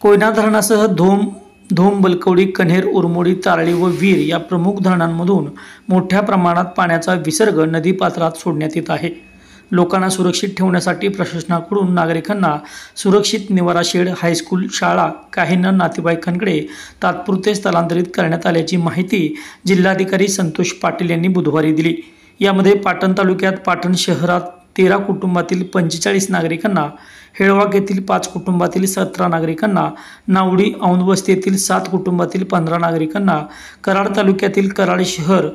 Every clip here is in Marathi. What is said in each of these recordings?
कोयना धरणासह धोम, बलकवडी, कन्हेर, उरमोडी, तारळी व वीर या प्रमुख धरणांमधून मोठ्या प्रमाणात पाण्याचा विसर्ग नदीपात्रात सोडण्यात येत आहे। लोकांना सुरक्षित ठेवण्यासाठी प्रशासनाकडून नागरिकांना सुरक्षित निवारा शेड, हायस्कूल, शाळा, काहींना नातेवाईकांकडे तात्पुरते स्थलांतरित करण्यात आल्याची माहिती जिल्हाधिकारी संतोष पाटील यांनी बुधवारी दिली। यामध्ये पाटण तालुक्यात पाटण शहरात 13 कुटुंबातील 45 नागरिकांना, हेळवाक येथील 5 कुटुंबातील 17 नागरिकांना, नावडी औंधवस्ती येथील 7 कुटुंबातील 15 नागरिकांना, कराड तालुक्यातील कराड शहर,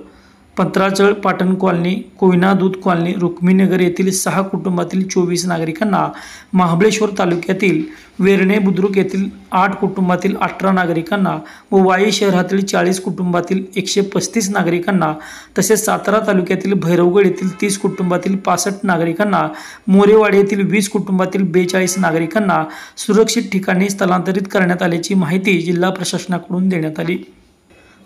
पंतराजळ पाटण कॉलनी, कोयना दूध कॉलनी, रुक्मिणीनगर येथील 6 कुटुंबातील 24 नागरिकांना, महाबळेश्वर तालुक्यातील वेरणे बुद्रुक येथील 8 कुटुंबातील 18 नागरिकांना व वाई शहरातील 40 कुटुंबातील 135 नागरिकांना, तसेच सातारा तालुक्यातील भैरवगड येथील 30 कुटुंबातील 65 नागरिकांना, मोरेवाडी येथील 20 कुटुंबातील 42 नागरिकांना सुरक्षित ठिकाणी स्थलांतरित करण्यात आल्याची माहिती जिल्हा प्रशासनाकडून देण्यात आली।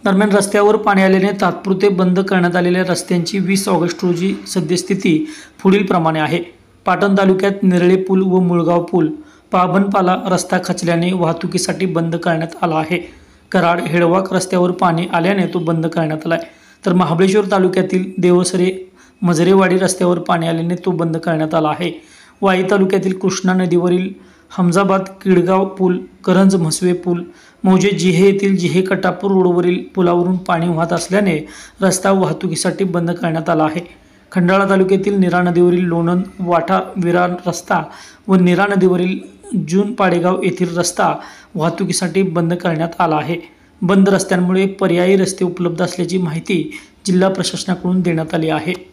दरम्यान रस्त्यावर पाणी आल्याने तात्पुरते बंद करण्यात आलेल्या रस्त्यांची 20 ऑगस्ट रोजी सद्यस्थिती पुढील प्रमाणे आहे। पाटण तालुक्यात निरळे पूल व मुळगाव पूल, पाबनपाला रस्ता खचल्याने वाहतुकीसाठी बंद करण्यात आला आहे। कराड हेळवाक रस्त्यावर पाणी आल्याने तो बंद करण्यात आला आहे, तर महाबळेश्वर तालुक्यातील देवसरे मजरेवाडी रस्त्यावर पाणी आल्याने तो बंद करण्यात आला आहे। वाई तालुक्यातील कृष्णा नदीवरील हमजाबाद किडगाव पूल, करंज म्हसवे पूल, मौजे जिहे येथील जिहे कटापूर रोडवरील पुलावरून पाणी वाहत असल्याने रस्ता वाहतुकीसाठी बंद करण्यात आला आहे। खंडाळा तालुक्यातील नीरा नदीवरील लोणंद वाटा विरार रस्ता व नीरा नदीवरील जून पाडेगाव येथील रस्ता वाहतुकीसाठी बंद करण्यात आला आहे। बंद रस्त्यांमुळे पर्यायी रस्ते उपलब्ध असल्याची माहिती जिल्हा प्रशासनाकडून देण्यात आली आहे।